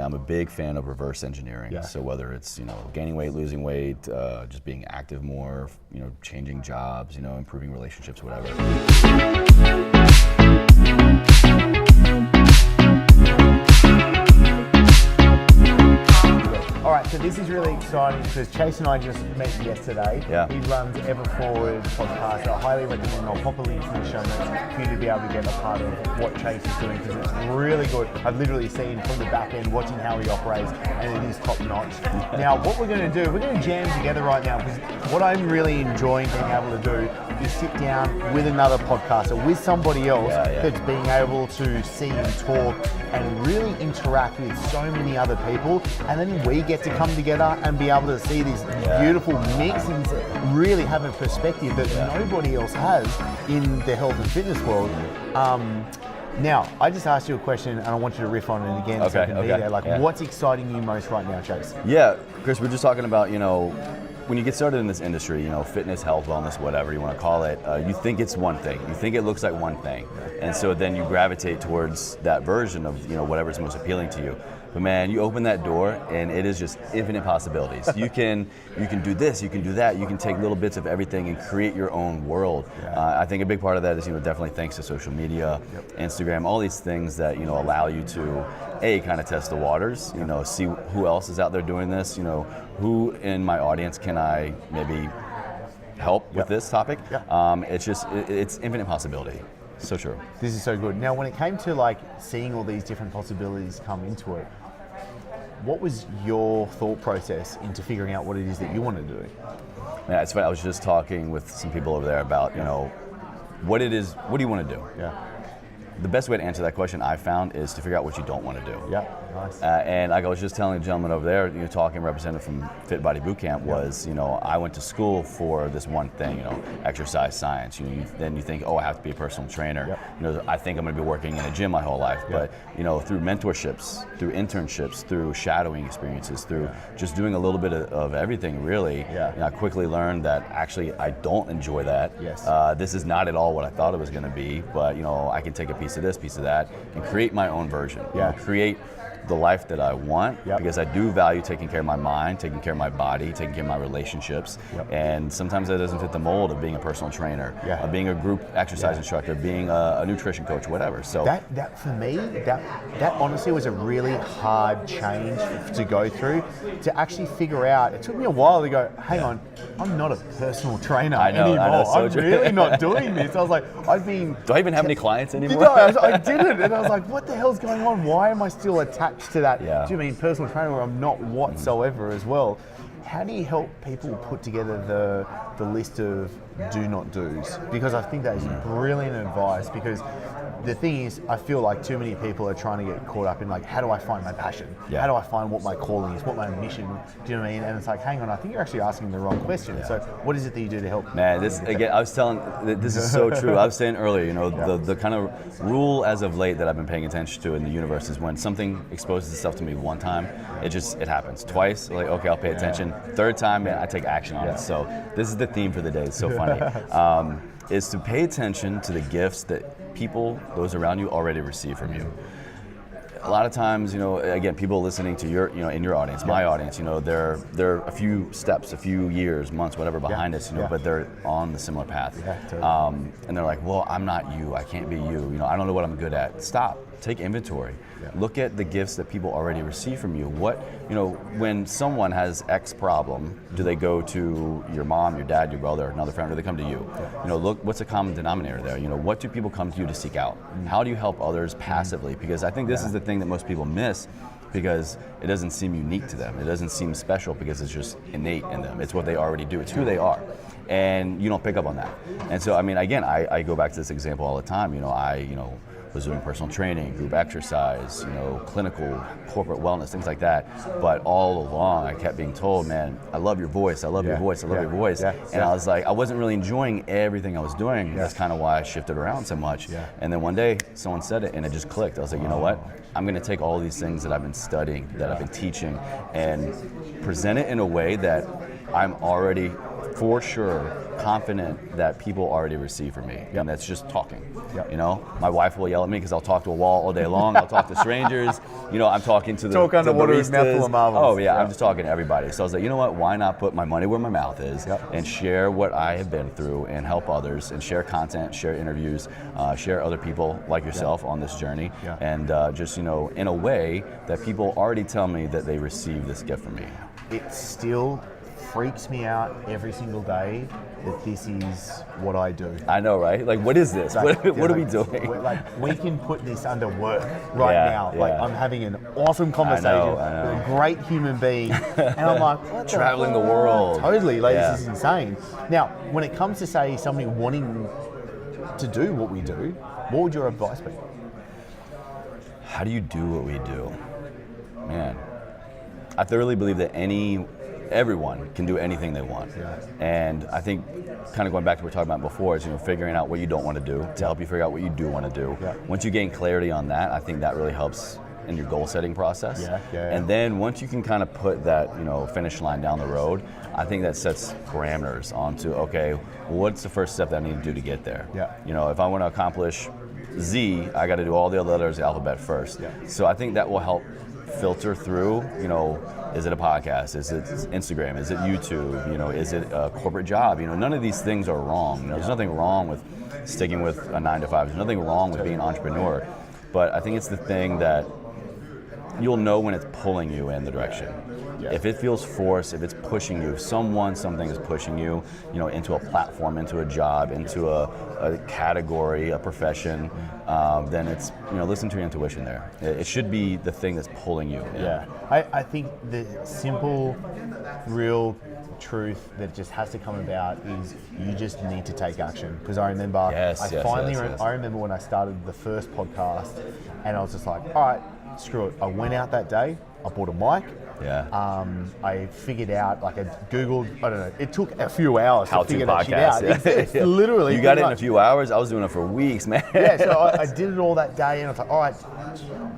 I'm a big fan of reverse engineering. Yeah. So whether it's, gaining weight, losing weight, just being active more, changing jobs, improving relationships, whatever. All right, so this is really exciting because Chase and I just met yesterday. Yeah. He runs Ever Forward podcast. I highly recommend. I'll pop a link in the show notes for you to be able to get a part of what Chase is doing because it's really good. I've literally seen from the back end, watching how he operates, and it is top notch. Now, what we're going to do, we're going to jam together right now because what I'm really enjoying being able to do is sit down with another podcaster, with somebody else that's being able to see and talk and really interact with so many other people, and then we get to come together and be able to see these beautiful mixes, really have a perspective that nobody else has in the health and fitness world. Now, I just asked you a question and I want you to riff on it again so I can be there. What's exciting you most right now, Chase? Yeah, Chris, we're just talking about, when you get started in this industry, fitness, health, wellness, whatever you want to call it, you think it's one thing. You think it looks like one thing. And so then you gravitate towards that version of, whatever's most appealing to you. But man, you open that door and it is just infinite possibilities. You can do this, you can do that, you can take little bits of everything and create your own world. I think a big part of that is, definitely thanks to social media, Instagram, all these things that, allow you to, kind of test the waters, see who else is out there doing this, who in my audience can I maybe help with this topic. It's infinite possibility. So true. This is so good. Now, when it came to seeing all these different possibilities come into it, what was your thought process into figuring out what it is that you want to do? Yeah, it's funny. I was just talking with some people over there about, what it is, what do you want to do? Yeah. The best way to answer that question I found is to figure out what you don't want to do. Yeah, nice. And like I was just telling a gentleman over there, talking representative from Fit Body Bootcamp was, I went to school for this one thing, exercise science. Then you think, I have to be a personal trainer. I think I'm going to be working in a gym my whole life. But through mentorships, through internships, through shadowing experiences, through just doing a little bit of everything, really. I quickly learned that actually I don't enjoy that. Yes. This is not at all what I thought it was going to be. But I can take a piece of this, piece of that, and create my own version. Create the life that I want because I do value taking care of my mind, taking care of my body, taking care of my relationships. And sometimes that doesn't fit the mold of being a personal trainer, of being a group exercise instructor, being a nutrition coach, whatever. So that for me, that honestly was a really hard change to go through, to actually figure out. It took me a while to go, hang on, I'm not a personal trainer anymore. I know, so I'm true. really not doing this. I was like, do I even have any clients anymore? No, I didn't. And I was like, what the hell's going on? Why am I still attached to that? Do you mean personal trainer where I'm not whatsoever as well? How do you help people put together the list of do not do's? Because I think that is brilliant advice, because the thing is, I feel like too many people are trying to get caught up in how do I find my passion? How do I find what my calling is, what my mission, do you know what I mean? And it's like, hang on, I think you're actually asking the wrong question. So what is it that you do to help? Man, this is so true. I was saying earlier, the kind of rule as of late that I've been paying attention to in the universe is when something exposes itself to me one time, it happens. Twice, okay, I'll pay attention. Third time, man, I take action on it. So this is the theme for the day. It's so funny. Is to pay attention to the gifts that those around you already receive from you. A lot of times, again, people listening to your, in your audience, my audience, they're a few steps, a few years, months, whatever behind us, but they're on the similar path. Totally. And they're like, well, I'm not you. I can't be you. I don't know what I'm good at. Stop. Take inventory. Look at the gifts that people already receive from you. When someone has X problem, do they go to your mom, your dad, your brother, another friend, or do they come to you? Look, what's a common denominator there? What do people come to you to seek out? How do you help others passively? Because I think this is the thing that most people miss, because it doesn't seem unique to them. It doesn't seem special because it's just innate in them. It's what they already do. It's who they are. And you don't pick up on that. And so, again, I go back to this example all the time. I was doing personal training, group exercise, clinical, corporate wellness, things like that. But all along, I kept being told, man, I love your voice. I love your voice. I love your voice. And I was like, I wasn't really enjoying everything I was doing. That's kind of why I shifted around so much. And then one day, someone said it, and it just clicked. I was like, you know what? I'm going to take all these things that I've been studying, that I've been teaching, and present it in a way that I'm already for sure confident that people already receive from me, and that's just talking. You know, my wife will yell at me because I'll talk to a wall all day long. I'll talk to strangers. You know, I'm talking to the talk underwater with mouthful of marbles. Oh yeah, I'm just talking to everybody. So I was like, you know what? Why not put my money where my mouth is and share what I have been through and help others and share content, share interviews, share other people like yourself on this journey, and just, you know, in a way that people already tell me that they receive this gift from me. It still freaks me out every single day that this is what I do. I know, right? Like, what is this? Like, what are we doing? We can put this under work now. Like, I'm having an awesome conversation with a great human being, and I'm like, what traveling the world. Totally, like this is insane. Now, when it comes to, say, somebody wanting to do what we do, what would your advice be? How do you do what we do? Man, I thoroughly believe that everyone can do anything they want. And I think, kind of going back to what we were talking about before, is, you know, figuring out what you don't want to do to help you figure out what you do want to do. Once you gain clarity on that, I think that really helps in your goal setting process. And then once you can kind of put that, you know, finish line down the road, I think that sets parameters onto, okay, what's the first step that I need to do to get there? You know, if I want to accomplish Z, I got to do all the other letters of the alphabet first. So I think that will help filter through, you know, is it a podcast? Is it Instagram? Is it YouTube? You know, is it a corporate job? You know, none of these things are wrong. You know, there's nothing wrong with sticking with a 9-to-5. There's nothing wrong with being an entrepreneur. But I think it's the thing that you'll know when it's pulling you in the direction. If it feels forced, if it's pushing you, if something is pushing you, you know, into a platform, into a job, into a category, a profession, then it's, you know, listen to your intuition there. It should be the thing that's pulling you. I think the simple, real truth that just has to come about is you just need to take action. Because I remember, I remember when I started the first podcast, and I was just like, all right, screw it. I went out that day, I bought a mic. I figured out, like, I Googled, I don't know, it took a few hours to figure that shit out. It's literally. You got it in a few hours? I was doing it for weeks, man. So I did it all that day, and I was like, all right,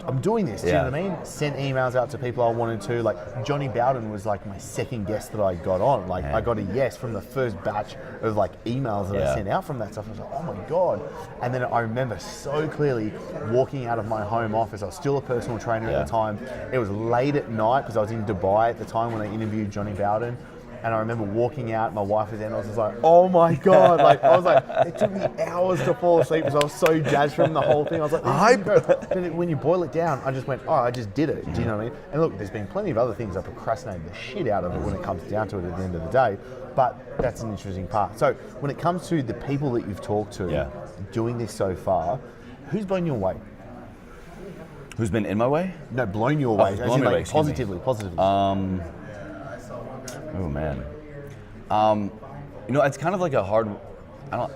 I'm doing this, do you know what I mean? Sent emails out to people I wanted to. Like, Johnny Bowden was like my second guest that I got on. Like, I got a yes from the first batch of, like, emails that I sent out from that stuff. I was like, oh my God. And then I remember so clearly walking out of my home office. I was still a personal trainer at the time. It was late at night because I was in Dubai at the time when I interviewed Johnny Bowden. And I remember walking out, my wife was there, and I was just like, oh my God. Like, I was like, it took me hours to fall asleep because I was so jazzed from the whole thing. I was like, but when you boil it down, I just went, oh, I just did it. Do you know what I mean? And look, there's been plenty of other things I procrastinated the shit out of it when it comes down to it at the end of the day. But that's an interesting part. So when it comes to the people that you've talked to doing this so far, who's blown you away? Who's been in my way? No, blown you away. Blown me away, positively. Oh man, you know, it's kind of like a hard. I don't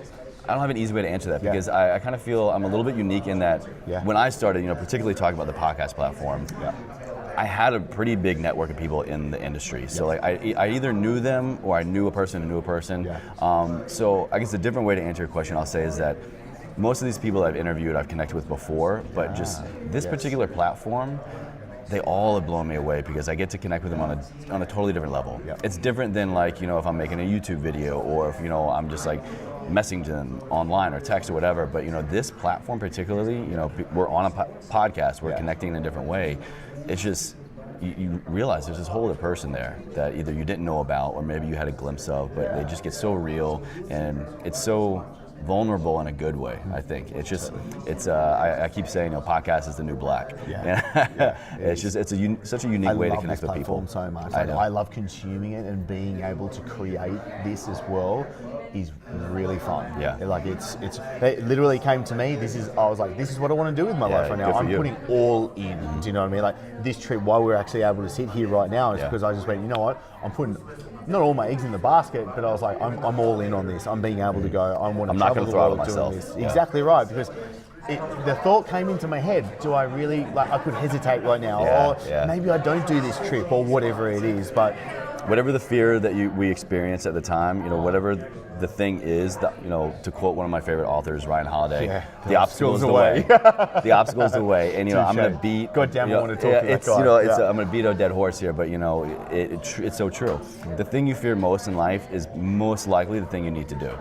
have an easy way to answer that because I kind of feel I'm a little bit unique in that when I started, you know, particularly talking about the podcast platform, I had a pretty big network of people in the industry. So like I either knew them or I knew a person who knew a person. So I guess a different way to answer your question, I'll say, is that most of these people I've interviewed, I've connected with before, but just this particular platform, they all have blown me away because I get to connect with them on a totally different level. It's different than, like, you know, if I'm making a YouTube video or if, you know, I'm just like messaging them online or text or whatever. But, you know, this platform particularly, you know, we're on a podcast, we're connecting in a different way. It's just, you realize there's this whole other person there that either you didn't know about or maybe you had a glimpse of, but they just get so real and it's so vulnerable in a good way. I think it's just I keep saying, you know, podcast is the new black. It's just such a unique way to connect with people. So much. Like, I love consuming it, and being able to create this as well is really fun. Like it literally came to me. I was like, this is what I want to do with my life right now. I'm putting all in. Do you know what I mean? Like, this trip, why we're actually able to sit here right now is because I just went, you know what, I'm putting not all my eggs in the basket, but I was like, I'm all in on this. I'm being able to go. I'm not going to throttle myself. This. Exactly right, because the thought came into my head. Do I really, like, I could hesitate right now, or maybe I don't do this trip or whatever it is. But whatever the fear that we experience at the time, whatever the thing is, that, to quote one of my favorite authors, Ryan Holiday, the obstacle is the way. The obstacle is the way, and I'm going to beat. God damn, I want to talk to that guy. I'm going to beat a dead horse here, but it's so true. The thing you fear most in life is most likely the thing you need to do,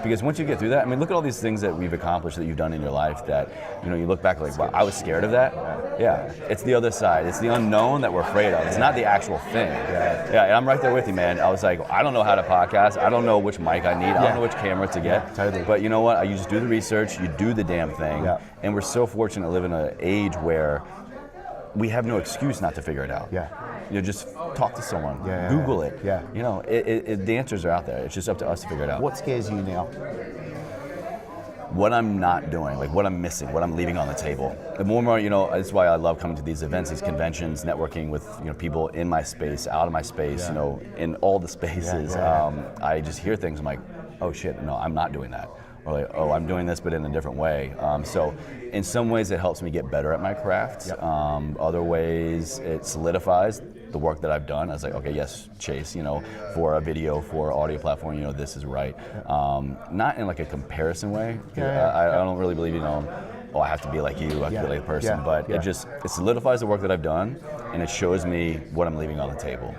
because once you get through that, look at all these things that we've accomplished that you've done in your life that you look back like, wow, I was scared of that. Yeah, it's the other side. It's the unknown that we're afraid of. It's not the actual thing. Yeah, and I'm right there with you, man. I was like, I don't know how to podcast. I don't know which mic I need. I don't know which camera to get. Totally. But you know what? You just do the research. You do the damn thing. And we're so fortunate to live in an age where we have no excuse not to figure it out. Just talk to someone. Google it. The answers are out there. It's just up to us to figure it out. What scares you now? What I'm not doing, like what I'm missing, what I'm leaving on the table. The more and more, that's why I love coming to these events, these conventions, networking with people in my space, out of my space, in all the spaces. I just hear things, I'm like, oh shit, no, I'm not doing that. Or like, oh, I'm doing this, but in a different way. So in some ways it helps me get better at my craft. Other ways it solidifies the work that I've done. I was like, okay, yes, Chase, for a video, for audio platform, this is right. Not in like a comparison way. I don't really believe, I have to be like you, I have to be like a person, but it solidifies the work that I've done, and it shows me what I'm leaving on the table.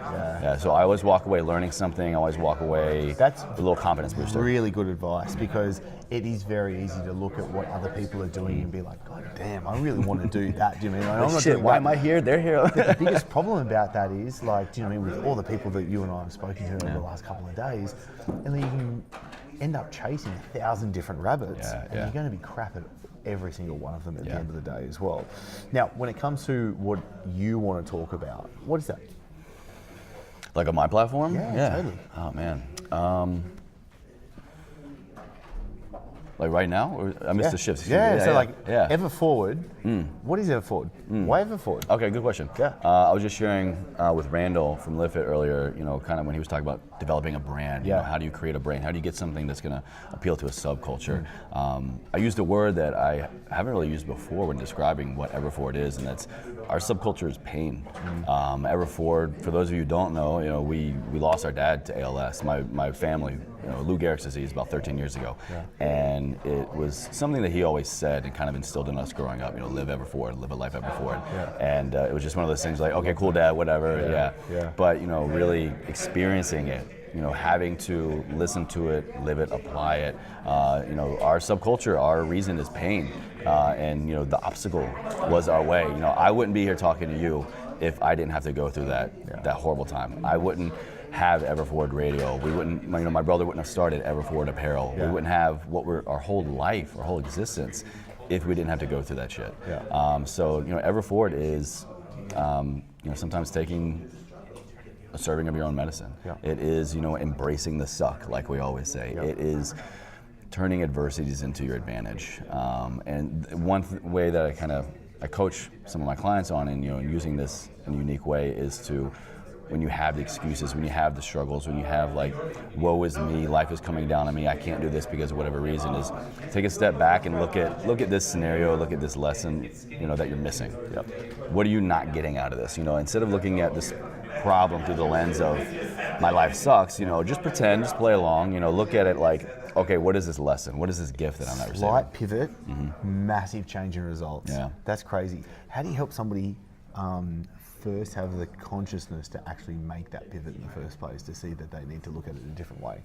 So I always walk away learning something, I always walk away with a little confidence booster. Really good advice, because it is very easy to look at what other people are doing and be like, God damn, I really want to do that. Do you know what I mean? I'm not shit, why am I here? They're here. The biggest problem about that is, like, do you know what I mean, with all the people that you and I have spoken to over the last couple of days, and then you can end up chasing 1,000 different rabbits, and you're going to be crap at every single one of them at the end of the day as well. Now, when it comes to what you want to talk about, what is that? Like on my platform? Yeah. Totally. Oh man. Like right now? Or I missed the shifts. Ever Forward. What is Ever Forward? Why Ever Forward? Okay, good question. I was just sharing with Randall from Live Fit earlier, kind of when he was talking about developing a brand. How do you create a brand? How do you get something that's going to appeal to a subculture? I used a word that I haven't really used before when describing what Ever Forward is, and that's our subculture is pain. Ever Forward, for those of you who don't know, we lost our dad to ALS. My family, Lou Gehrig's disease, about 13 years ago, and it was something that he always said and kind of instilled in us growing up. Live ever forward, live a life ever forward. And it was just one of those things like, okay, cool, Dad, whatever. But really experiencing it. Having to listen to it, live it, apply it. Our subculture, our reason is pain, and the obstacle was our way. I wouldn't be here talking to you if I didn't have to go through that horrible time. I wouldn't have Ever Forward Radio. We wouldn't, my brother wouldn't have started Ever Forward Apparel. We wouldn't have what we're our whole life, our whole existence, if we didn't have to go through that shit. So Ever Forward is, sometimes taking a serving of your own medicine. It is, embracing the suck, like we always say. It is turning adversities into your advantage. And one way that I coach some of my clients on, and using this in a unique way, is to, when you have the excuses, when you have the struggles, when you have like, woe is me, life is coming down on me, I can't do this because of whatever reason, is take a step back and look at this scenario, look at this lesson, that you're missing. What are you not getting out of this? Instead of looking at this problem through the lens of my life sucks, just pretend, just play along, look at it like, okay, what is this lesson? What is this gift that I'm not receiving? Slight pivot, massive change in results. That's crazy. How do you help somebody first have the consciousness to actually make that pivot in the first place, to see that they need to look at it in a different way?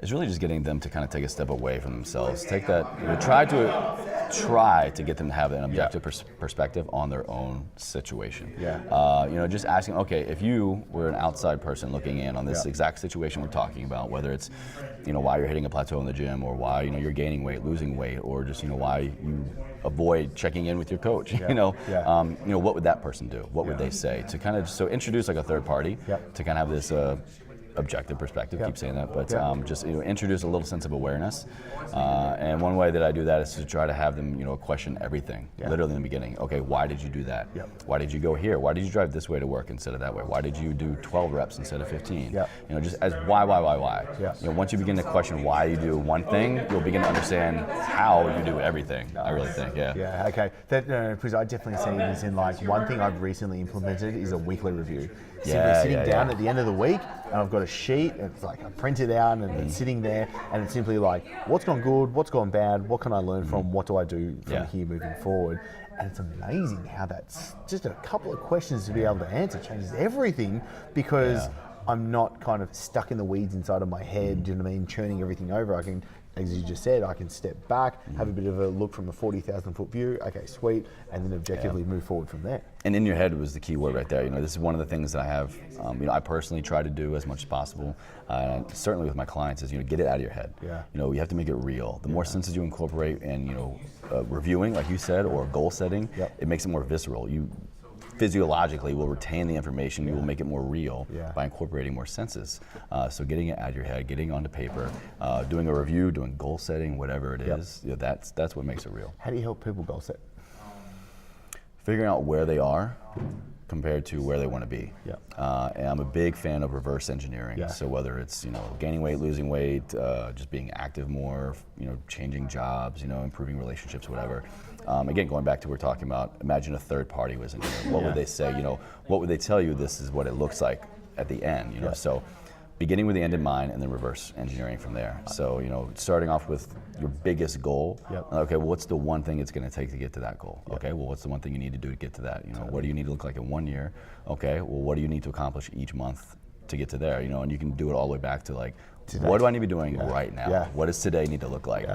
It's really just getting them to kind of take a step away from themselves. Take that, try to get them to have an objective perspective on their own situation. Just asking, okay, if you were an outside person looking in on this exact situation we're talking about, whether it's, why you're hitting a plateau in the gym, or why, you're gaining weight, losing weight, or just, why you avoid checking in with your coach, what would that person do? What would they say? To kind of, so introduce like a third party to kind of have this objective perspective. Yeah. Keep saying that, but Yeah. just introduce a little sense of awareness. And one way that I do that is to try to have them question everything, literally in the beginning. Okay, why did you do that? Yep. Why did you go here? Why did you drive this way to work instead of that way? Why did you do 12 reps instead of 15? Yep. Just as why? Yeah. Once you begin to question why you do one thing, you'll begin to understand how you do everything. I really think, yeah. Yeah, okay. Because I definitely see this in one thing I've recently implemented is a weekly review. Simply sitting down at the end of the week, and I've got a sheet, and it's I print it out, and it's sitting there, and it's simply what's gone good, what's gone bad, what can I learn from, what do I do from here moving forward. And it's amazing how that's just a couple of questions to be able to answer changes everything, because I'm not kind of stuck in the weeds inside of my head, do you know what I mean, churning everything over. I can, as you just said, I can step back, have a bit of a look from a 40,000 foot view, okay, sweet, and then objectively move forward from there. And in your head was the key word right there. This is one of the things that I have, I personally try to do as much as possible, certainly with my clients, is, get it out of your head. Yeah. You have to make it real. The more senses you incorporate in, reviewing, like you said, or goal setting, it makes it more visceral. You physiologically will retain the information. You will make it more real by incorporating more senses. So getting it out of your head, getting it onto paper, doing a review, doing goal setting, whatever it is, that's what makes it real. How do you help people goal set? Figuring out where they are compared to where they want to be. Yeah. And I'm a big fan of reverse engineering. Yeah. So whether it's gaining weight, losing weight, just being active more, changing jobs, improving relationships, whatever. Again, going back to what we're talking about, imagine a third party was in here. What would they say? What would they tell you? This is what it looks like at the end. So beginning with the end in mind, and then reverse engineering from there. So starting off with your biggest goal. Okay, well, what's the one thing it's going to take to get to that goal? Okay, well, what's the one thing you need to do to get to that? What do you need to look like in 1 year? Okay, well, what do you need to accomplish each month to get to there? And you can do it all the way back to today. What do I need to be doing right now? What does today need to look like?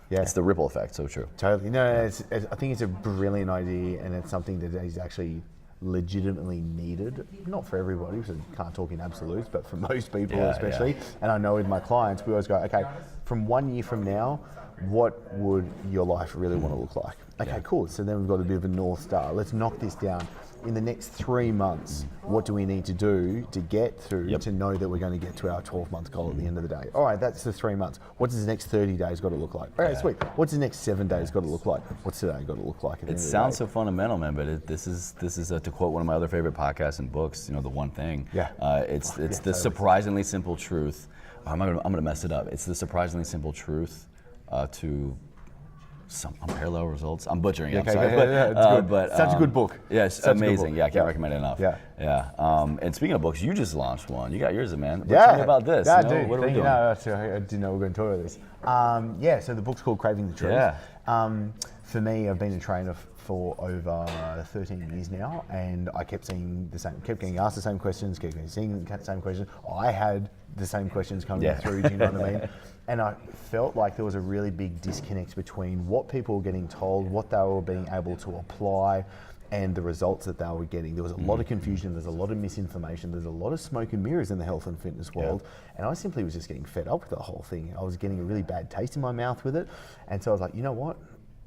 It's the ripple effect. So true. Totally. No, I think it's a brilliant idea, and it's something that is actually legitimately needed. Not for everybody, so can't talk in absolutes, but for most people especially. And I know with my clients, we always go, okay, from 1 year from now, what would your life really want to look like? Okay, cool. So then we've got a bit of a North Star. Let's knock this down. In the next 3 months, what do we need to do to get through to know that we're going to get to our 12-month goal at the end of the day? All right, that's the 3 months. What's the next 30 days got to look like? All right, sweet. What's the next 7 days got to look like? What's today got to look like? It sounds so fundamental, man, but this is to quote one of my other favorite podcasts and books, the one thing. It's the surprisingly simple truth. I'm gonna mess it up. It's the surprisingly simple truth to some unparalleled results. I'm butchering it. I'm sorry, it's good. But such a good book. Yes, Such amazing. Yeah, I can't recommend it enough. Yeah. And speaking of books, you just launched one. You got yours, man. Tell me about this. Yeah, dude. What are we doing? I didn't know we were going to talk about this. So the book's called Craving the Truth. Yeah. For me, I've been a trainer for over 13 years now, and I kept getting asked the same questions, kept seeing the same questions. I had the same questions coming through, do you know what I mean? And I felt like there was a really big disconnect between what people were getting told, what they were being able to apply, and the results that they were getting. There was a lot of confusion, there's a lot of misinformation, there's a lot of smoke and mirrors in the health and fitness world, and I simply was just getting fed up with the whole thing. I was getting a really bad taste in my mouth with it, and so I was like, you know what?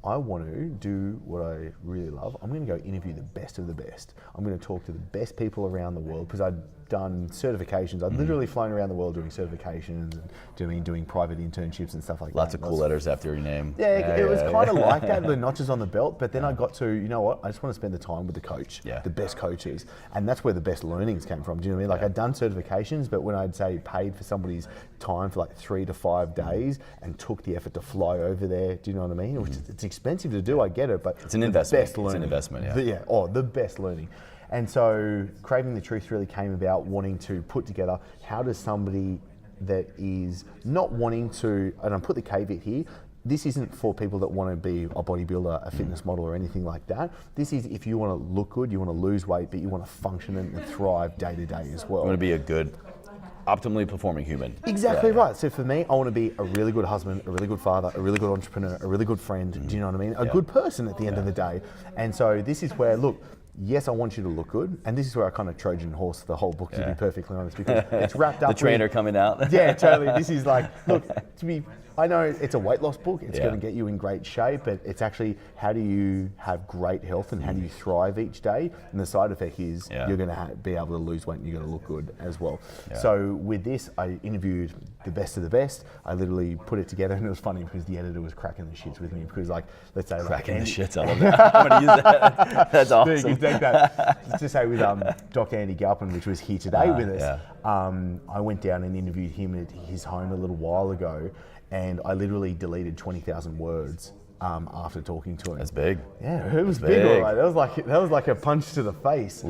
I want to do what I really love. I'm going to go interview the best of the best. I'm going to talk to the best people around the world, because I'd done certifications. I'd literally flown around the world doing certifications and doing private internships and stuff like that. Lots of cool letters after your name. It was kind of like that, the notches on the belt, but then I got to, you know what, I just want to spend the time with the coach, the best coaches, and that's where the best learnings came from. Do you know what I mean? I'd done certifications, but when I'd say paid for somebody's time for 3 to 5 days and took the effort to fly over there, do you know what I mean? Which it's expensive to do, I get it, but it's an investment. Best learning. It's an investment, the best learning. And so Craving the Truth really came about wanting to put together, how does somebody that is not wanting to, and I put the caveat here, this isn't for people that want to be a bodybuilder, a fitness model, or anything like that. This is if you want to look good, you want to lose weight, but you want to function and thrive day to day as well. You want to be a good, optimally performing human. Exactly right. So for me, I want to be a really good husband, a really good father, a really good entrepreneur, a really good friend. Do you know what I mean? A good person at the end of the day. And so this is where, look, yes, I want you to look good, and this is where I kind of Trojan horse the whole book, to be perfectly honest, because it's wrapped up. The trainer coming out. Yeah, totally. This is like, look, to be I know it's a weight loss book. It's Yeah. going to get you in great shape, but it's actually how do you have great health and how do you thrive each day? And the side effect is you're going to be able to lose weight and you're going to look good as well. Yeah. So with this, I interviewed the best of the best. I literally put it together, and it was funny because the editor was cracking the shits with me because, like, let's say Cracking like the shits. I love that. I'm going to use that. That's awesome. You can take that. To say with Dr. Andy Galpin, which was here today with us, I went down and interviewed him at his home a little while ago, and I literally deleted 20,000 words after talking to him. That's big. Yeah, it was big. All right. That was like a punch to the face.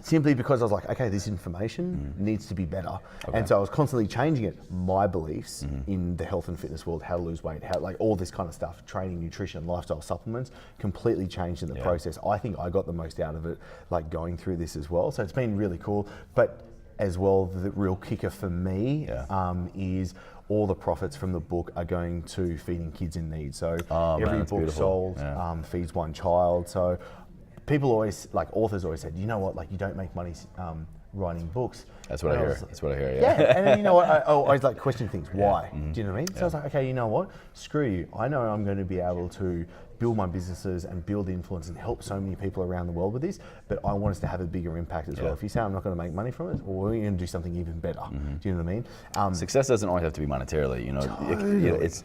Simply because I was like, okay, this information needs to be better. Okay. And so I was constantly changing it. My beliefs in the health and fitness world, how to lose weight, how, like, all this kind of stuff, training, nutrition, lifestyle supplements, completely changed in the process. I think I got the most out of it, like, going through this as well. So it's been really cool. But as well, the real kicker for me is all the profits from the book are going to feeding kids in need. So every book sold feeds one child. So people always, like, authors always said, you know what, like, you don't make money writing books. That's what I hear. That's what I hear. Yeah, and then, you know what, I always like question things. Why? Do you know what I mean? So I was like, okay, you know what? Screw you. I know I'm going to be able to build my businesses and build influence and help so many people around the world with this, but I want us to have a bigger impact as well. If you say I'm not going to make money from it, well, we're going to do something even better. Do you know what I mean? Success doesn't always have to be monetarily. You know,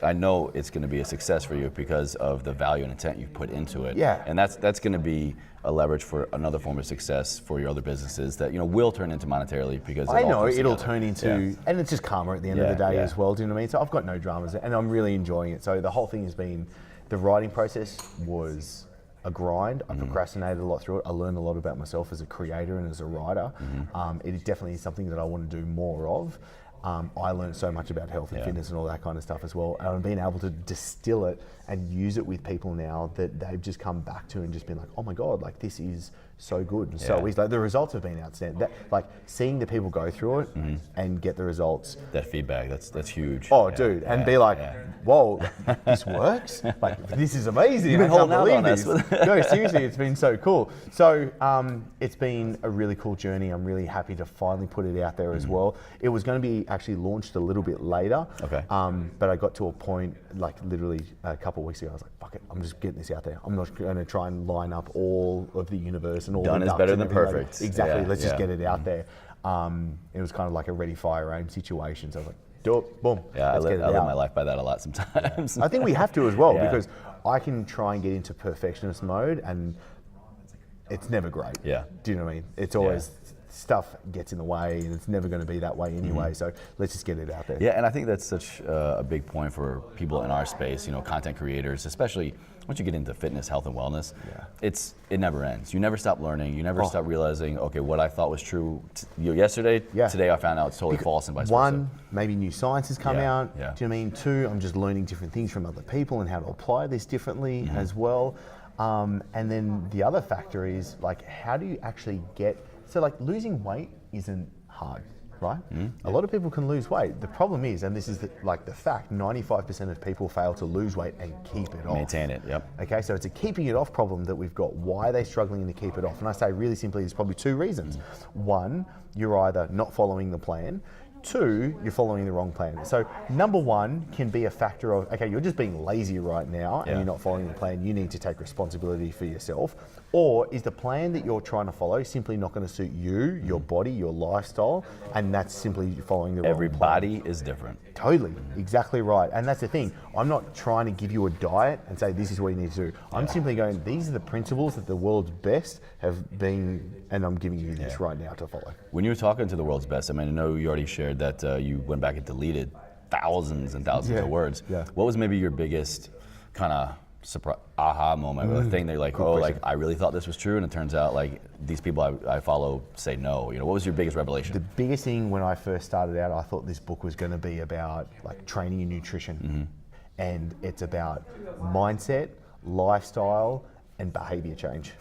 I know it's going to be a success for you because of the value and intent you put into it. Yeah. And that's going to be a leverage for another form of success for your other businesses that, you know, will turn into monetarily because I know it'll turn into, and it's just karma at the end of the day as well. Do you know what I mean? So I've got no dramas and I'm really enjoying it. So the whole thing has been, the writing process was a grind. I procrastinated a lot through it. I learned a lot about myself as a creator and as a writer. It definitely is something that I want to do more of. I learned so much about health and fitness and all that kind of stuff as well. And I've been able to distill it and use it with people now that they've just come back to and just been like, oh my God, like, this is so good and so easy. Like, the results have been outstanding. That, like, seeing the people go through it and get the results. That feedback, that's huge. Oh, dude, and be like, whoa, this works? Like, this is amazing. You've been I can't holding out believe on this. us. No, seriously, it's been so cool. So it's been a really cool journey. I'm really happy to finally put it out there as well. It was going to be actually launched a little bit later. Okay. But I got to a point, like, literally a couple of weeks ago, I was like, fuck it, I'm just getting this out there. I'm not going to try and line up all of the universe and all Done the is ducks better and than everything. perfect. Like, exactly. Yeah, Let's just get it out there. It was kind of like a ready, fire, aim situation. So I was like, do it, boom. Yeah, I let's get live it out. my life by that a lot sometimes. I think we have to as well because I can try and get into perfectionist mode and it's never great. Yeah. Do you know what I mean? It's always stuff gets in the way and it's never going to be that way anyway. So let's just get it out there. Yeah, and I think that's such a big point for people in our space, you know, content creators, especially once you get into fitness, health, and wellness. It never ends. You never stop learning. You never stop realizing, okay, what I thought was true yesterday, today I found out it's totally false and vice versa. One, maybe new science has come out. Yeah. Do you know what I mean? Two, I'm just learning different things from other people and how to apply this differently as well. And then the other factor is, like, how do you actually get, so, like, losing weight isn't hard, right? A lot of people can lose weight. The problem is, and this is the fact, 95% of people fail to lose weight and keep it off. Maintain it, Okay, so it's a keeping it off problem that we've got. Why are they struggling to keep it off? And I say really simply, there's probably two reasons. One, you're either not following the plan. Two, you're following the wrong plan. So number one can be a factor of, okay, you're just being lazy right now and you're not following the plan. You need to take responsibility for yourself. Or is the plan that you're trying to follow simply not going to suit you, your body, your lifestyle, and that's simply following the wrong plan? Everybody is different. Totally, exactly right. And that's the thing. I'm not trying to give you a diet and say this is what you need to do. I'm simply going, these are the principles that the world's best have been, and I'm giving you this right now to follow. When you were talking to the world's best, I mean, I know you already shared that you went back and deleted thousands and thousands of words. What was maybe your biggest kind of surprise, aha moment, or the thing that you're like, like, I really thought this was true, and it turns out, like, these people I follow say no. You know, what was your biggest revelation? The biggest thing when I first started out, I thought this book was going to be about, like, training and nutrition. And it's about mindset, lifestyle, and behavior change.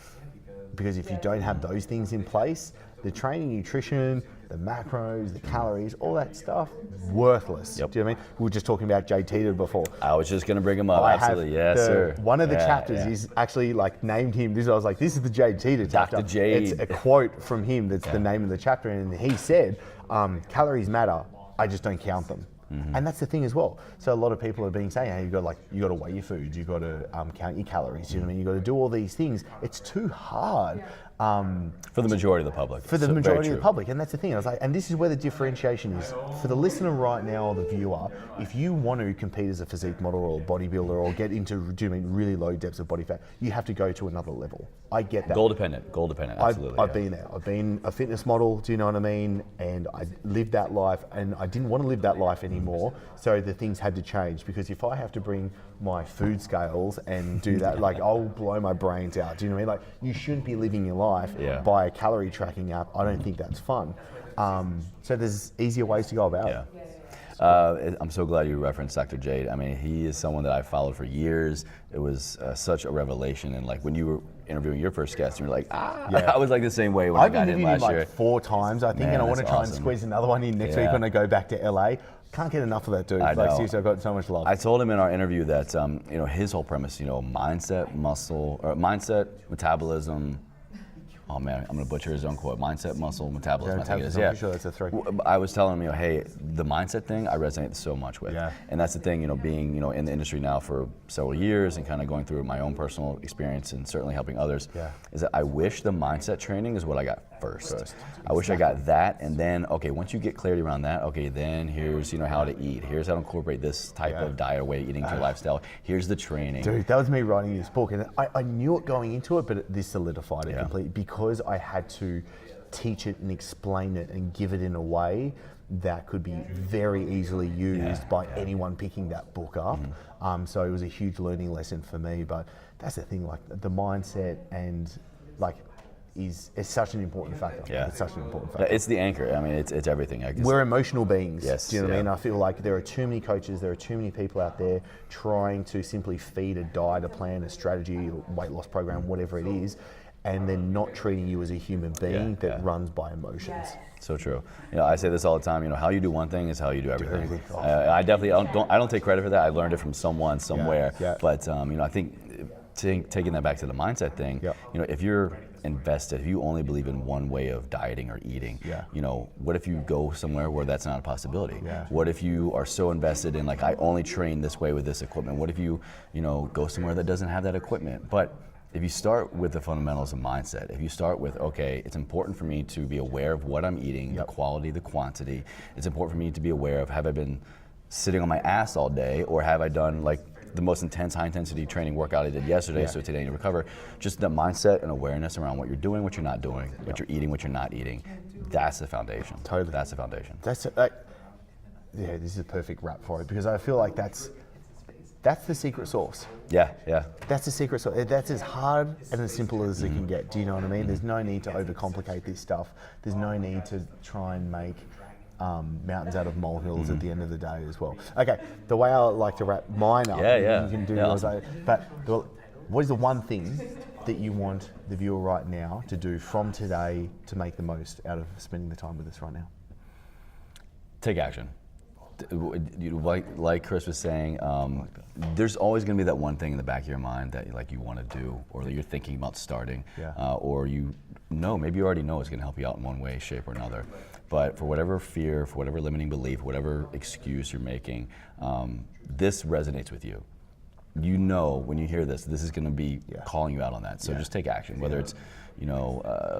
Because if you don't have those things in place, the training, nutrition, the macros, the calories, all that stuff, worthless. Do you know what I mean? We were just talking about Jay Teeter before. I was just going to bring him up. Absolutely, yes, sir. One of the chapters is actually, like, named him. I was like, this is the Jay Teeter chapter. Dr. Jade. It's a quote from him that's the name of the chapter, and he said, calories matter, I just don't count them. And that's the thing as well. So a lot of people have been saying, hey, you got to weigh your foods, you got to count your calories, you know what I mean? You got to do all these things. It's too hard. For the majority of the public. For the majority of the public, and that's the thing. I was like, and this is where the differentiation is. For the listener right now or the viewer, if you want to compete as a physique model or a bodybuilder or get into doing really low depths of body fat, you have to go to another level. I get that. Goal dependent, absolutely. I've been there. I've been a fitness model, do you know what I mean? And I lived that life, and I didn't want to live that life anymore. So the things had to change, because if I have to bring my food scales and do that, like, I'll blow my brains out. Do you know what I mean? Like, you shouldn't be living your life by a calorie tracking app. I don't think that's fun. So there's easier ways to go about it. I'm so glad you referenced Dr. Jade. I mean, he is someone that I've followed for years. It was such a revelation. And like when you were interviewing your first guest, you were like, I was like the same way when I got in last year. I've been 4 times, I think, and I want to try and squeeze another one in next week when I go back to LA. Can't get enough of that dude. Like, seriously, I've got so much love. I told him in our interview that his whole premise, mindset, metabolism. Oh man, I'm gonna butcher his own quote. Mindset, muscle, metabolism. I think it is. I'm sure that's a 3. I was telling him, hey, the mindset thing I resonate so much with. Yeah. And that's the thing, being in the industry now for several years and kind of going through my own personal experience and certainly helping others. Is that I wish the mindset training is what I got first. I wish I got that, and then once you get clarity around that, then here's how to eat. Here's how to incorporate this type of diet or way of eating to your lifestyle. Here's the training. Dude, that was me writing this book, and I knew it going into it, but this solidified it completely, because I had to teach it and explain it and give it in a way that could be very easily used by anyone picking that book up. So it was a huge learning lesson for me. But that's the thing, like the mindset and like is such an important factor. It's such an important factor. It's the anchor. I mean, it's everything. We're emotional beings. Yes. Do you know what I mean? I feel like there are too many coaches, there are too many people out there trying to simply feed a diet, a plan, a strategy, weight loss program, whatever it is, and then not treating you as a human being that runs by emotions. So true. I say this all the time. How you do one thing is how you do everything. I definitely don't take credit for that. I learned it from someone somewhere. But I think taking that back to the mindset thing. If you're invested, if you only believe in one way of dieting or eating, what if you go somewhere where that's not a possibility? What if you are so invested in, like, I only train this way with this equipment? What if you go somewhere that doesn't have that equipment? But if you start with the fundamentals of mindset, if you start with, okay, it's important for me to be aware of what I'm eating, the quality, the quantity. It's important for me to be aware of, have I been sitting on my ass all day, or have I done like the most intense, high intensity training workout I did yesterday, so today I need to recover. Just the mindset and awareness around what you're doing, what you're not doing, what you're eating, what you're not eating. That's the foundation. Totally. That's the foundation. This is a perfect wrap for it, because I feel like that's the secret sauce. That's the secret sauce. That's as hard and as simple as it can get. Do you know what I mean? There's no need to overcomplicate this stuff. There's no need to try and make mountains out of molehills at the end of the day as well. Okay, the way I like to wrap mine up, you can do yours. But what is the one thing that you want the viewer right now to do from today to make the most out of spending the time with us right now? Take action. Like Chris was saying, there's always going to be that one thing in the back of your mind that you want to do, or that you're thinking about starting, or maybe you already know it's going to help you out in one way, shape, or another. But for whatever fear, for whatever limiting belief, whatever excuse you're making, this resonates with you. When you hear this is going to be calling you out on that. So just take action, whether it's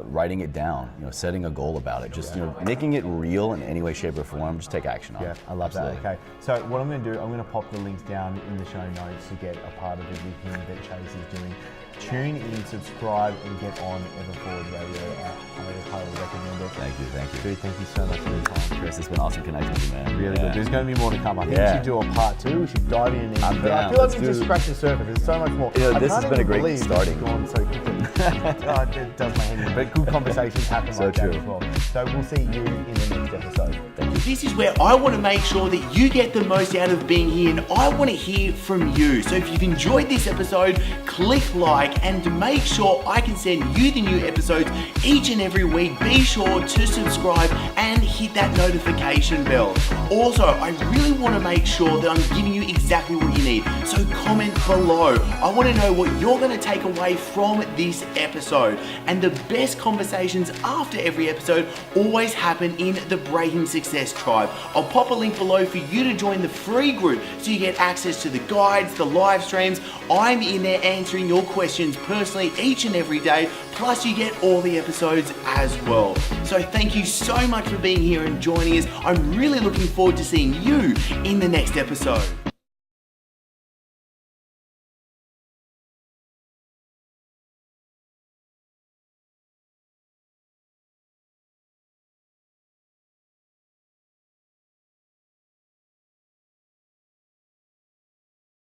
writing it down, setting a goal about it, just making it real in any way, shape, or form. Just take action on it. I love that. Okay, so what I'm going to do, I'm going to pop the links down in the show notes to get a part of everything that Chase is doing. Tune in, subscribe, and get on Everforward Radio. I highly recommend it. Thank you. Dude, thank you so much for your time. Chris, it's been awesome connecting with you, man. Really good. There's going to be more to come. I think we should do a part 2. We should dive in. I feel like we just scratched the surface. There's so much more. This has been a great starting. It's gone so quickly. It does my head in. But good conversations happen like that as well. So we'll see you in the next episode. Thank you. This is where I want to make sure that you get the most out of being here, and I want to hear from you. So if you've enjoyed this episode, click like, and to make sure I can send you the new episodes each and every week, be sure to subscribe and hit that notification bell. Also, I really want to make sure that I'm giving you exactly what you need. So comment below. I want to know what you're going to take away from this this episode. And the best conversations after every episode always happen in the Breaking Success Tribe. I'll pop a link below for you to join the free group so you get access to the guides, the live streams. I'm in there answering your questions personally each and every day, plus you get all the episodes as well. So thank you so much for being here and joining us. I'm really looking forward to seeing you in the next episode.